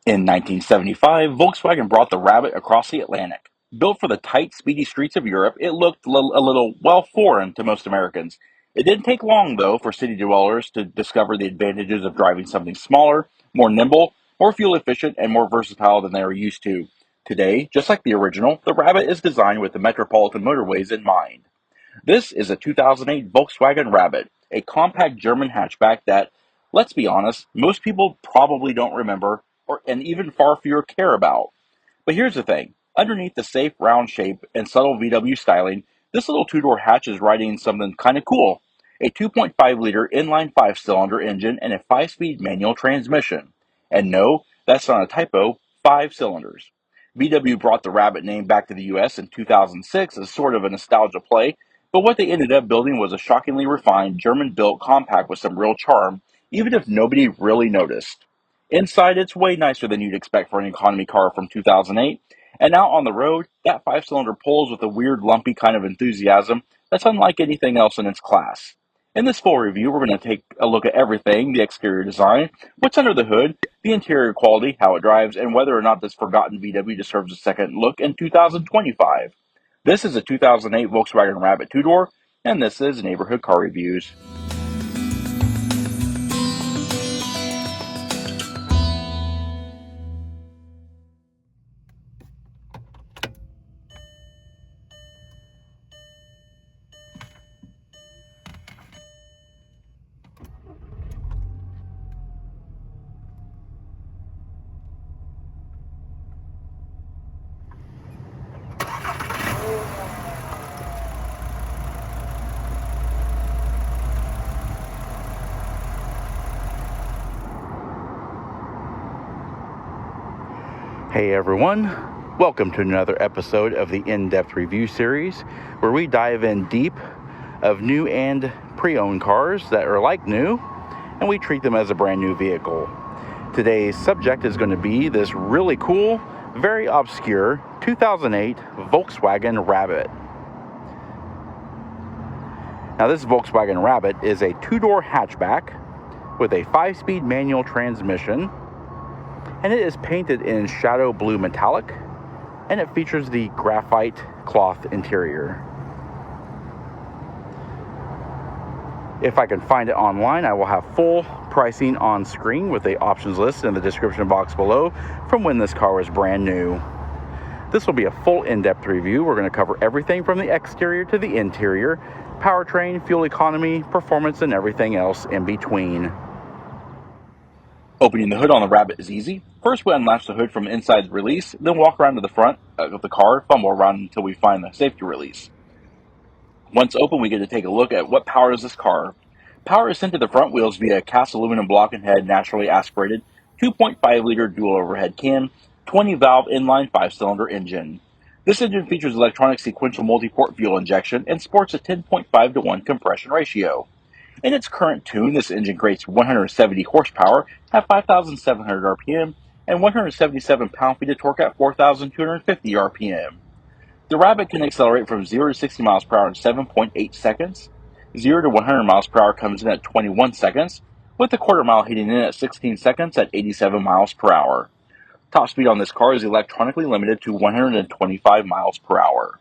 In 1975, Volkswagen brought the Rabbit across the Atlantic. Built for the tight, speedy streets of Europe, it looked a little, well, foreign to most Americans. It didn't take long, though, for city dwellers to discover the advantages of driving something smaller, more nimble, more fuel efficient, and more versatile than they were used to. Today, just like the original, the Rabbit is designed with the metropolitan motorways in mind. This is a 2008 Volkswagen Rabbit, a compact German hatchback that, let's be honest, most people probably don't remember and even far fewer care about. But here's the thing. Underneath the safe round shape and subtle VW styling, this little two-door hatch is riding something kind of cool. A 2.5-liter inline-five cylinder engine and a 5-speed manual transmission. And no, that's not a typo, 5 cylinders. VW brought the Rabbit name back to the US in 2006 as sort of a nostalgia play, but what they ended up building was a shockingly refined German-built compact with some real charm, even if nobody really noticed. Inside, it's way nicer than you'd expect for an economy car from 2008. And out on the road, that 5-cylinder pulls with a weird, lumpy kind of enthusiasm that's unlike anything else in its class. In this full review, we're going to take a look at everything: the exterior design, what's under the hood, the interior quality, how it drives, and whether or not this forgotten VW deserves a second look in 2025. This is a 2008 Volkswagen Rabbit two-door, and this is Neighborhood Car Reviews. Hey everyone, welcome to another episode of the In-Depth Review Series, where we dive in deep of new and pre-owned cars that are like new, and we treat them as a brand new vehicle. Today's subject is going to be this really cool, very obscure 2008 Volkswagen Rabbit. Now this Volkswagen Rabbit is a two-door hatchback with a 5-speed manual transmission, and it is painted in shadow blue metallic, and it features the graphite cloth interior. If I can find it online, I will have full pricing on screen with the options list in the description box below from when this car was brand new. This will be a full in-depth review. We're going to cover everything from the exterior to the interior, powertrain, fuel economy, performance, and everything else in between. Opening the hood on the Rabbit is easy. First, we unlatch the hood from inside the release, then walk around to the front of the car, fumble around until we find the safety release. Once open, we get to take a look at what powers this car. Power is sent to the front wheels via a cast aluminum block and head naturally aspirated 2.5-liter dual overhead cam, 20-valve inline 5-cylinder engine. This engine features electronic sequential multi-port fuel injection and sports a 10.5 to 1 compression ratio. In its current tune, this engine creates 170 horsepower at 5,700 RPM and 177 pound-feet of torque at 4,250 RPM. The Rabbit can accelerate from 0 to 60 miles per hour in 7.8 seconds. 0 to 100 miles per hour comes in at 21 seconds, with the quarter mile hitting in at 16 seconds at 87 miles per hour. Top speed on this car is electronically limited to 125 miles per hour.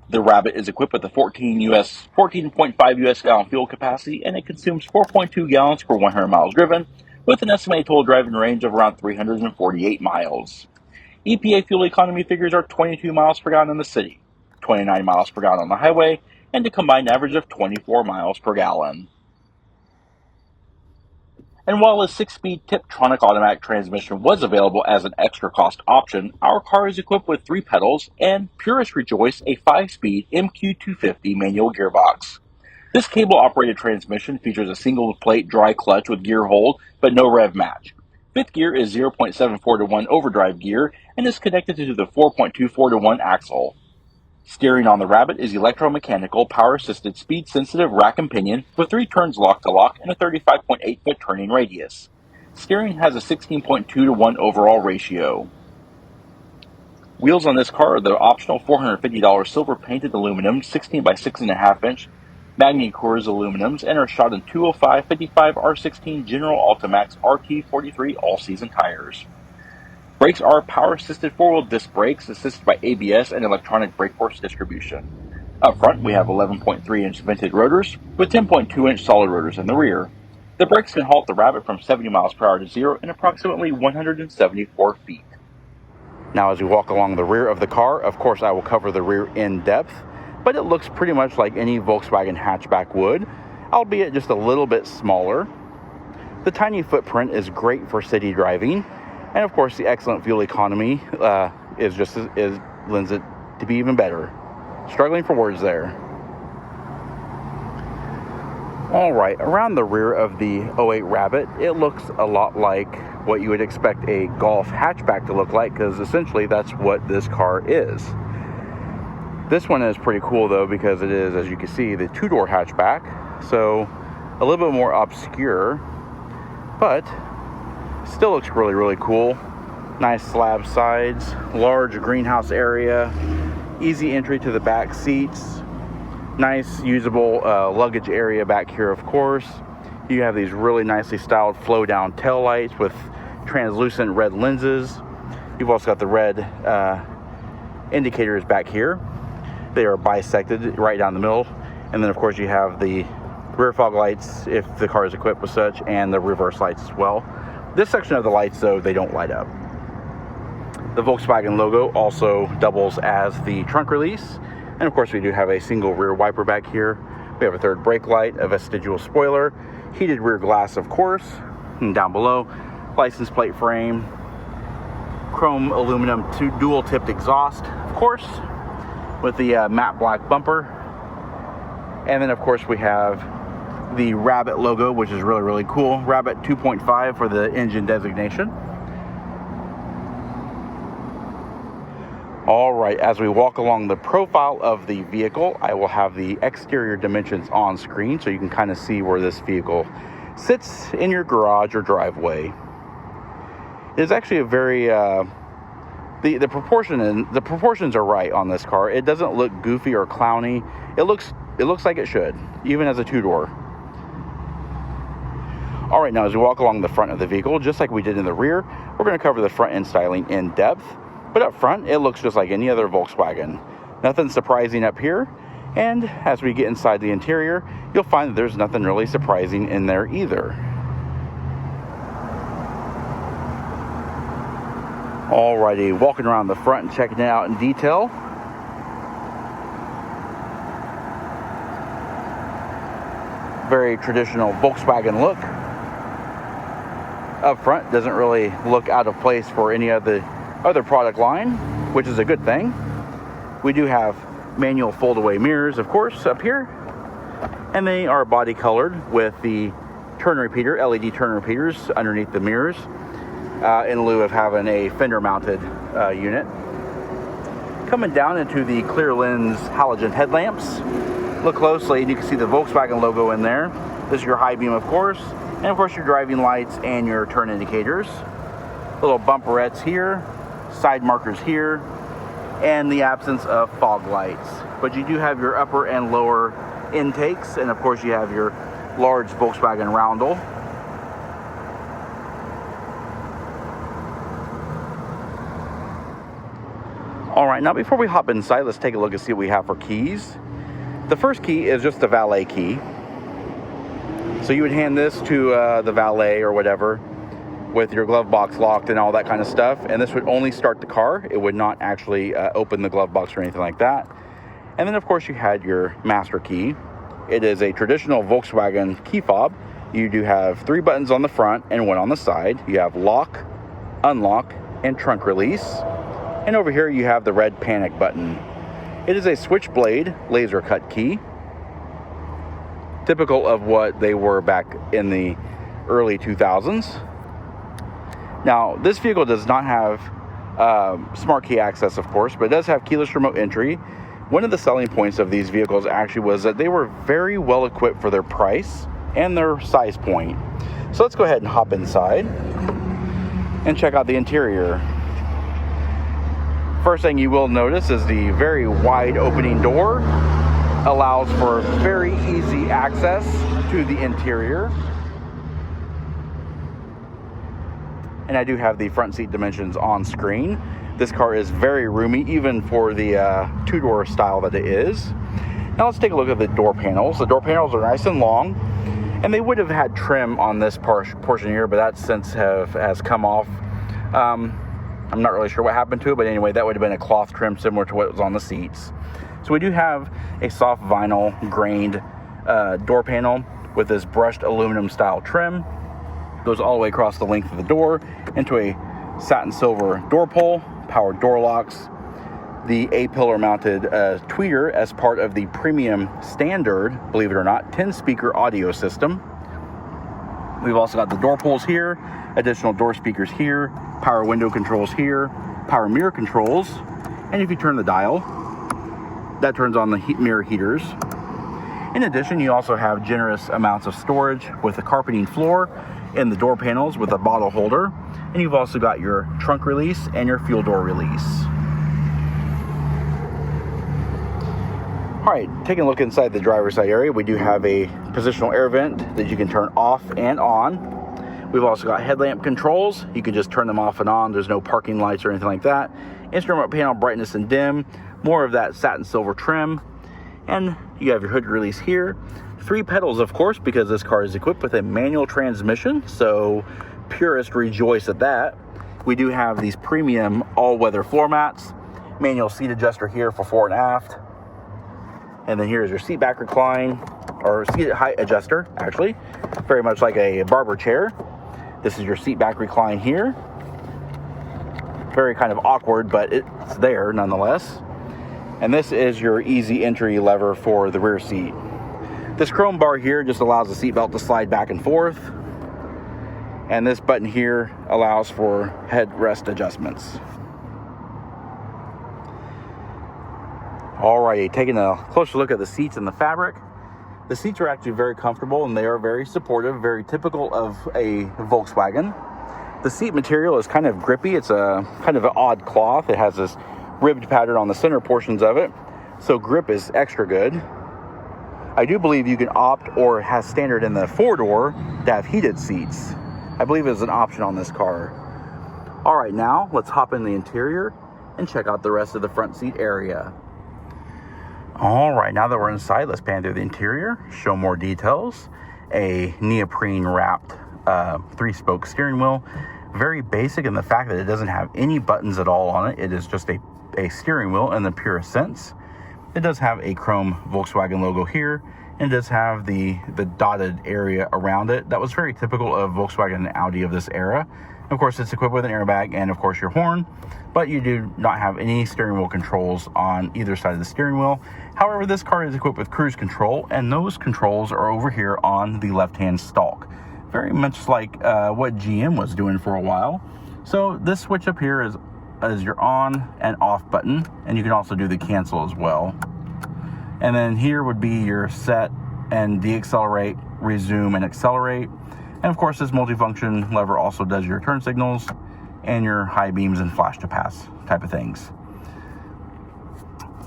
The Rabbit is equipped with a 14.5 US gallon fuel capacity, and it consumes 4.2 gallons per 100 miles driven, with an estimated total driving range of around 348 miles. EPA fuel economy figures are 22 miles per gallon in the city, 29 miles per gallon on the highway, and a combined average of 24 miles per gallon. And while a 6-speed Tiptronic automatic transmission was available as an extra cost option, our car is equipped with 3 pedals and, purists rejoice, a 5-speed MQ250 manual gearbox. This cable-operated transmission features a single-plate dry clutch with gear hold, but no rev match. Fifth gear is 0.74 to 1 overdrive gear and is connected to the 4.24 to 1 axle. Steering on the Rabbit is electromechanical, power-assisted, speed-sensitive rack and pinion with 3 turns lock-to-lock and a 35.8-foot turning radius. Steering has a 16.2 to 1 overall ratio. Wheels on this car are the optional $450 silver painted aluminum 16 by 6.5 inch Magni Coors aluminums and are shot in 205 55 R16 General Ultimax RT43 all-season tires. Brakes are power-assisted four-wheel disc brakes assisted by ABS and electronic brake force distribution. Up front, we have 11.3-inch vented rotors with 10.2-inch solid rotors in the rear. The brakes can halt the Rabbit from 70 miles per hour to 0 in approximately 174 feet. Now, as we walk along the rear of the car, of course, I will cover the rear in depth, but it looks pretty much like any Volkswagen hatchback would, albeit just a little bit smaller. The tiny footprint is great for city driving, and of course, the excellent fuel economy lends it to be even better. Struggling for words there. All right, around the rear of the 08 Rabbit, it looks a lot like what you would expect a Golf hatchback to look like, because essentially that's what this car is. This one is pretty cool though, because it is, as you can see, the two-door hatchback, so a little bit more obscure, but still looks really, really cool. Nice slab sides, large greenhouse area, easy entry to the back seats. Nice usable luggage area back here, of course. You have these really nicely styled flow down tail lights with translucent red lenses. You've also got the red indicators back here. They are bisected right down the middle. And then of course you have the rear fog lights if the car is equipped with such, and the reverse lights as well. This section of the lights though, they don't light up. The Volkswagen logo also doubles as the trunk release. And of course we do have a single rear wiper back here. We have a third brake light, a vestigial spoiler, heated rear glass of course, and down below, license plate frame, chrome aluminum dual tipped exhaust, of course, with the matte black bumper. And then of course we have the Rabbit logo, which is really, really cool. Rabbit 2.5 for the engine designation. All right, as we walk along the profile of the vehicle, I will have the exterior dimensions on screen so you can kind of see where this vehicle sits in your garage or driveway. It is actually a very, the proportions are right on this car. It doesn't look goofy or clowny. It looks like it should, even as a two-door. All right, now as we walk along the front of the vehicle, just like we did in the rear, we're going to cover the front end styling in depth. But up front, it looks just like any other Volkswagen. Nothing surprising up here. And as we get inside the interior, you'll find that there's nothing really surprising in there either. Alrighty, walking around the front and checking it out in detail. Very traditional Volkswagen look. Up front, doesn't really look out of place for any of the other product line, which is a good thing. We do have manual fold-away mirrors, of course, up here, and they are body colored with the turn repeater, LED turn repeaters underneath the mirrors, in lieu of having a fender mounted unit. Coming down into the clear lens halogen headlamps, look closely and you can see the Volkswagen logo in there. This is your high beam, of course, and of course your driving lights and your turn indicators. Little bumperettes here, side markers here, and the absence of fog lights. But you do have your upper and lower intakes, and of course you have your large Volkswagen roundel. All right, now before we hop inside, let's take a look and see what we have for keys. The first key is just the valet key. So you would hand this to the valet or whatever, with your glove box locked and all that kind of stuff, and this would only start the car. It would not actually open the glove box or anything like that. And then of course you had your master key. It is a traditional Volkswagen key fob. You do have 3 buttons on the front and 1 on the side. You have lock, unlock, and trunk release. And over here you have the red panic button. It is a switchblade laser cut key, typical of what they were back in the early 2000s. Now, this vehicle does not have smart key access, of course, but it does have keyless remote entry. One of the selling points of these vehicles actually was that they were very well equipped for their price and their size point. So let's go ahead and hop inside and check out the interior. First thing you will notice is the very wide opening door allows for very easy access to the interior. And I do have the front seat dimensions on screen. This car is very roomy, even for the two-door style that it is. Now let's take a look at the door panels. The door panels are nice and long, and they would have had trim on this portion here, but that since has come off. I'm not really sure what happened to it, but anyway, that would have been a cloth trim similar to what was on the seats. So we do have a soft vinyl grained door panel with this brushed aluminum style trim. Goes all the way across the length of the door into a satin silver door pull, powered door locks, the A-pillar mounted tweeter as part of the premium standard, believe it or not, 10-speaker audio system. We've also got the door pulls here, additional door speakers here, power window controls here, power mirror controls, and if you turn the dial, that turns on the mirror heaters. In addition, you also have generous amounts of storage with a carpeting floor in the door panels with a bottle holder, and you've also got your trunk release and your fuel door release. All right, taking a look inside the driver's side area, we do have a positional air vent that you can turn off and on. We've also got headlamp controls. You can just turn them off and on. There's no parking lights or anything like that. Instrument panel brightness and dim, more of that satin silver trim. And you have your hood release here. 3 pedals, of course, because this car is equipped with a manual transmission, so purists rejoice at that. We do have these premium all-weather floor mats, manual seat adjuster here for fore and aft, and then here's your seat back recline, or seat height adjuster, actually, very much like a barber chair. This is your seat back recline here. Very kind of awkward, but it's there nonetheless. And this is your easy entry lever for the rear seat. This chrome bar here just allows the seatbelt to slide back and forth. And this button here allows for headrest adjustments. Alrighty, taking a closer look at the seats and the fabric. The seats are actually very comfortable and they are very supportive, very typical of a Volkswagen. The seat material is kind of grippy. It's a kind of an odd cloth. It has this ribbed pattern on the center portions of it, so grip is extra good. I do believe you can opt, or has standard in the 4-door, to have heated seats. I believe it's an option on this car. All right, now let's hop in the interior and check out the rest of the front seat area. All right, now that we're inside, let's pan through the interior, show more details. A neoprene wrapped 3-spoke steering wheel. Very basic in the fact that it doesn't have any buttons at all on it. It is just a steering wheel in the purest sense. It does have a chrome Volkswagen logo here, and it does have the dotted area around it. That was very typical of Volkswagen and Audi of this era. Of course, it's equipped with an airbag and, of course, your horn, but you do not have any steering wheel controls on either side of the steering wheel. However, this car is equipped with cruise control, and those controls are over here on the left-hand stalk. Very much like what GM was doing for a while. So this switch up here is your on and off button, and you can also do the cancel as well. And then here would be your set and deaccelerate, resume, and accelerate. And of course, this multifunction lever also does your turn signals and your high beams and flash to pass type of things.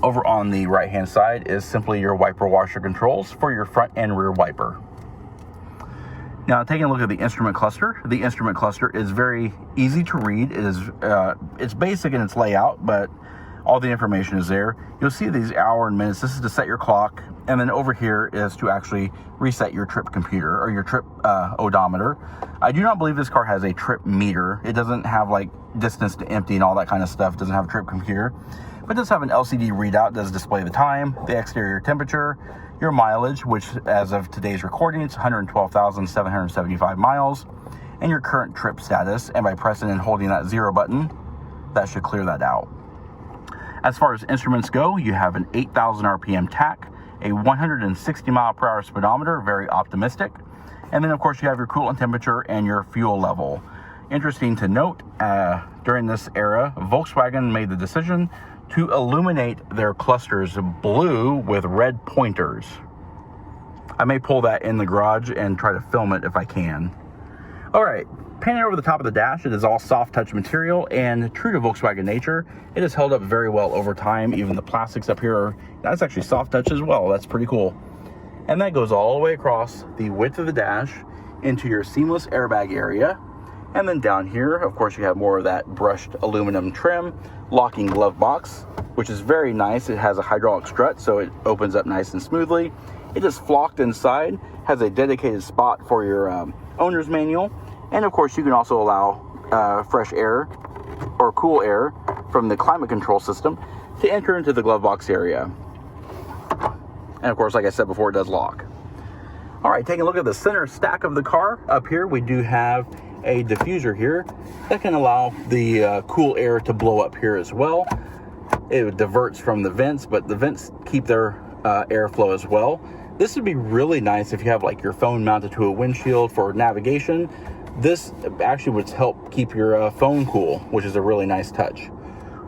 Over on the right hand side is simply your wiper washer controls for your front and rear wiper. Now, taking a look at the instrument cluster is very easy to read. It is it's basic in its layout, but all the information is there. You'll see these hour and minutes. This is to set your clock, and then over here is to actually reset your trip computer or your trip odometer. I do not believe this car has a trip meter. It doesn't have like distance to empty and all that kind of stuff. It doesn't have a trip computer, but it does have an LCD readout. It does display the time, the exterior temperature, your mileage, which as of today's recording, it's 112,775 miles, and your current trip status. And by pressing and holding that 0 button, that should clear that out. As far as instruments go, you have an 8,000 RPM tach, a 160 mile per hour speedometer, very optimistic. And then of course you have your coolant temperature and your fuel level. Interesting to note, during this era, Volkswagen made the decision to illuminate their clusters blue with red pointers. I may pull that in the garage and try to film it if I can. All right, painted over the top of the dash. It is all soft touch material, and true to Volkswagen nature, it has held up very well over time. Even the plastics up here that's actually soft touch as well. That's pretty cool. And that goes all the way across the width of the dash into your seamless airbag area. And then down here, of course, you have more of that brushed aluminum trim, locking glove box, which is very nice. It has a hydraulic strut, so it opens up nice and smoothly. It is flocked inside, has a dedicated spot for your owner's manual. And of course, you can also allow fresh air or cool air from the climate control system to enter into the glove box area. And of course, like I said before, it does lock. All right, taking a look at the center stack of the car. Up here, we do have a diffuser here that can allow the cool air to blow up here as well. It diverts from the vents, but the vents keep their airflow as well. This would be really nice if you have like your phone mounted to a windshield for navigation. This actually would help keep your phone cool, which is a really nice touch.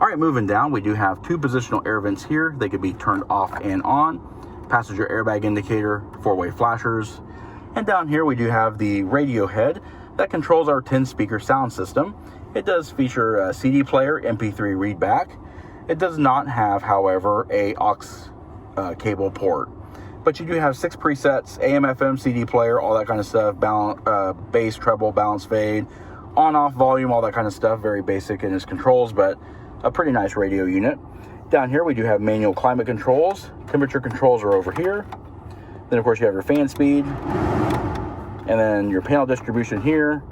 All right, moving down, we do have two positional air vents here. They could be turned off and on. Passenger airbag indicator, four-way flashers. And down here we do have the radio head that controls our 10-speaker sound system. It does feature a CD player, MP3 readback. It does not have, however, a aux cable port. But you do have 6 presets, AM, FM, CD player, all that kind of stuff, bass, treble, balance, fade, on-off volume, all that kind of stuff. Very basic in its controls, but a pretty nice radio unit. Down here we do have manual climate controls. Temperature controls are over here. Then of course you have your fan speed. And then your panel distribution here.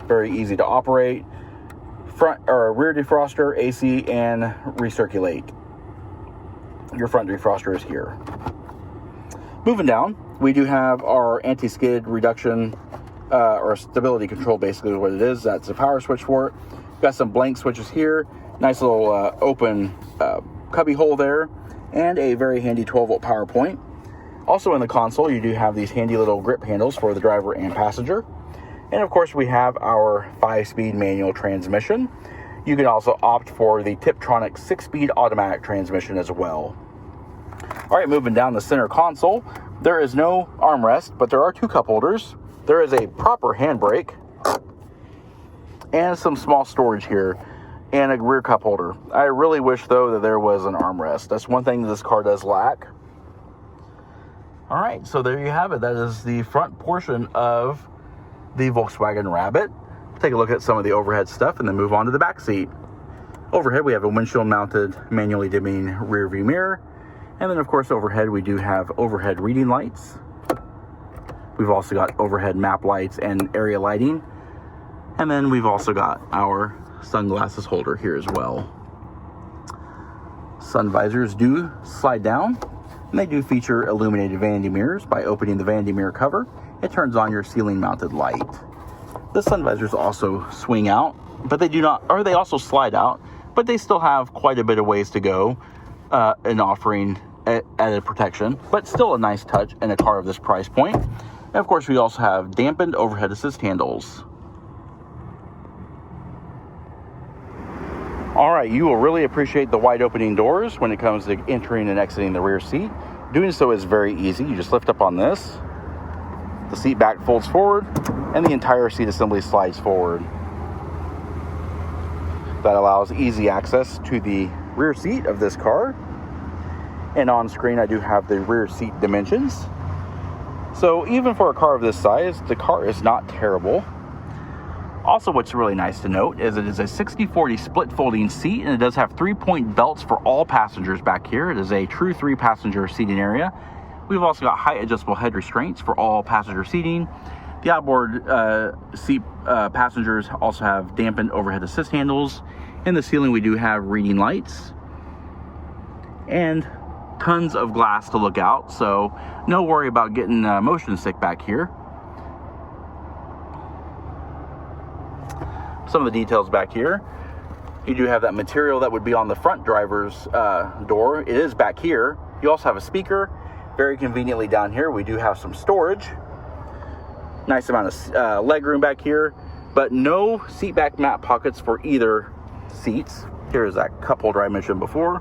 Very easy to operate. Front or rear defroster, AC, and recirculate. Your front defroster is here. Moving down, we do have our anti-skid reduction or stability control, basically what it is. That's a power switch for it. Got some blank switches here. Nice little open cubby hole there, and a very handy 12-volt power point. Also in the console, you do have these handy little grip handles for the driver and passenger. And of course, we have our 5-speed manual transmission. You can also opt for the Tiptronic 6-speed automatic transmission as well. All right, moving down the center console, there is no armrest, but there are 2 cup holders. There is a proper handbrake and some small storage here, and a rear cup holder. I really wish, though, that there was an armrest. That's one thing that this car does lack. All right, so there you have it. That is the front portion of the Volkswagen Rabbit. Take a look at some of the overhead stuff and then move on to the back seat. Overhead, we have a windshield-mounted manually dimming rear view mirror. And then, of course, overhead, we do have overhead reading lights. We've also got overhead map lights and area lighting. And then we've also got our sunglasses holder here as well. Sun visors do slide down, and they do feature illuminated vanity mirrors. By opening the vanity mirror cover, it turns on your ceiling mounted light. The sun visors also swing out, but they do not, or they also slide out, but they still have quite a bit of ways to go in offering added protection, but still a nice touch in a car of this price point. And of course, we also have dampened overhead assist handles. All right, you will really appreciate the wide opening doors when it comes to entering and exiting the rear seat. Doing so is very easy. You just lift up on this. The seat back folds forward, and the entire seat assembly slides forward. That allows easy access to the rear seat of this car. And on screen, I do have the rear seat dimensions. So even for a car of this size, the car is not terrible. Also, what's really nice to note is it is a 60/40 split folding seat, and it does have 3-point belts for all passengers back here. It is a true 3-passenger seating area. We've also got height adjustable head restraints for all passenger seating. The outboard seat passengers also have dampened overhead assist handles. In the ceiling, we do have reading lights and tons of glass to look out, so no worry about getting motion sick back here. Some of the details back here, you do have that material that would be on the front driver's door. It is back here. You also have a speaker. Very conveniently down here, we do have some storage. Nice amount of leg room back here, but no seat back mat pockets for either seats. Here's that cup holder I mentioned before.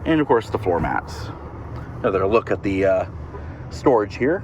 And of course the floor mats. Another look at the storage here.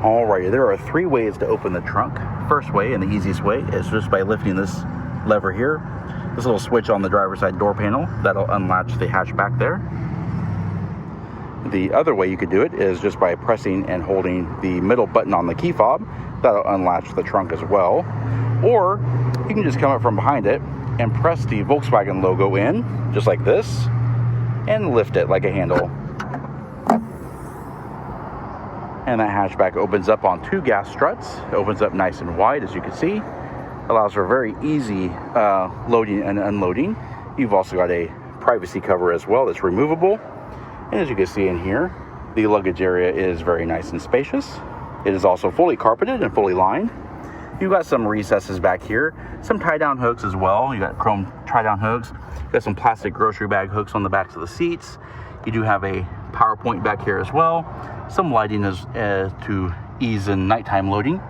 Alrighty, there are 3 ways to open the trunk. First way, and the easiest way, is just by lifting this lever here. This little switch on the driver's side door panel, that'll unlatch the hatchback there. The other way you could do it is just by pressing and holding the middle button on the key fob. That'll unlatch the trunk as well. Or you can just come up from behind it and press the Volkswagen logo in, just like this, and lift it like a handle. And that hatchback opens up on 2 gas struts. It opens up nice and wide, as you can see. Allows for very easy loading and unloading. You've also got a privacy cover as well that's removable. And as you can see in here, the luggage area is very nice and spacious. It is also fully carpeted and fully lined. You've got some recesses back here, some tie-down hooks as well. You got chrome tie-down hooks. You got some plastic grocery bag hooks on the backs of the seats. You do have a power point back here as well. Some lighting to ease in nighttime loading.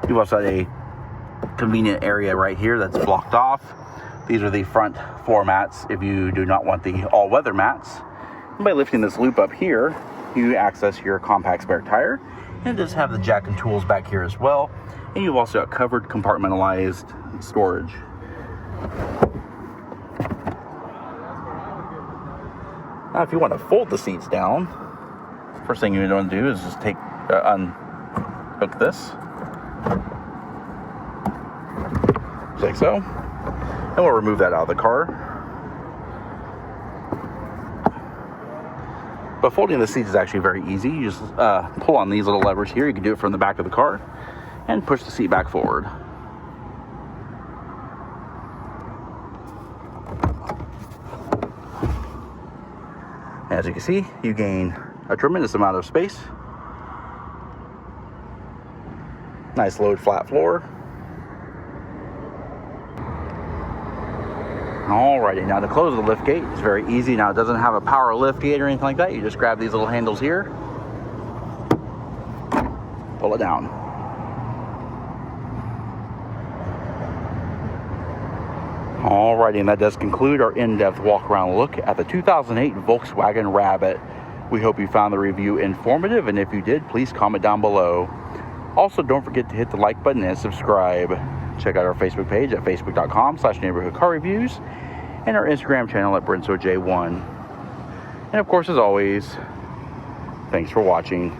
You've also got a convenient area right here that's blocked off. These are the front floor mats if you do not want the all-weather mats. And by lifting this loop up here, you access your compact spare tire. And it does have the jack and tools back here as well. And you've also got covered compartmentalized storage. Now, if you want to fold the seats down, first thing you want to do is just unhook this, just like so, and we'll remove that out of the car. But folding the seats is actually very easy. You just pull on these little levers here. You can do it from the back of the car and push the seat back forward. As you can see, you gain a tremendous amount of space. Nice load flat floor. Alrighty, now to close the lift gate is very easy. Now it doesn't have a power lift gate or anything like that. You just grab these little handles here, pull it down. Alrighty, and that does conclude our in-depth walk-around look at the 2008 Volkswagen Rabbit. We hope you found the review informative, and if you did, please comment down below. Also, don't forget to hit the like button and subscribe. Check out our Facebook page at facebook.com/neighborhoodcarreviews and our Instagram channel at BrensoJ1. And of course, as always, thanks for watching.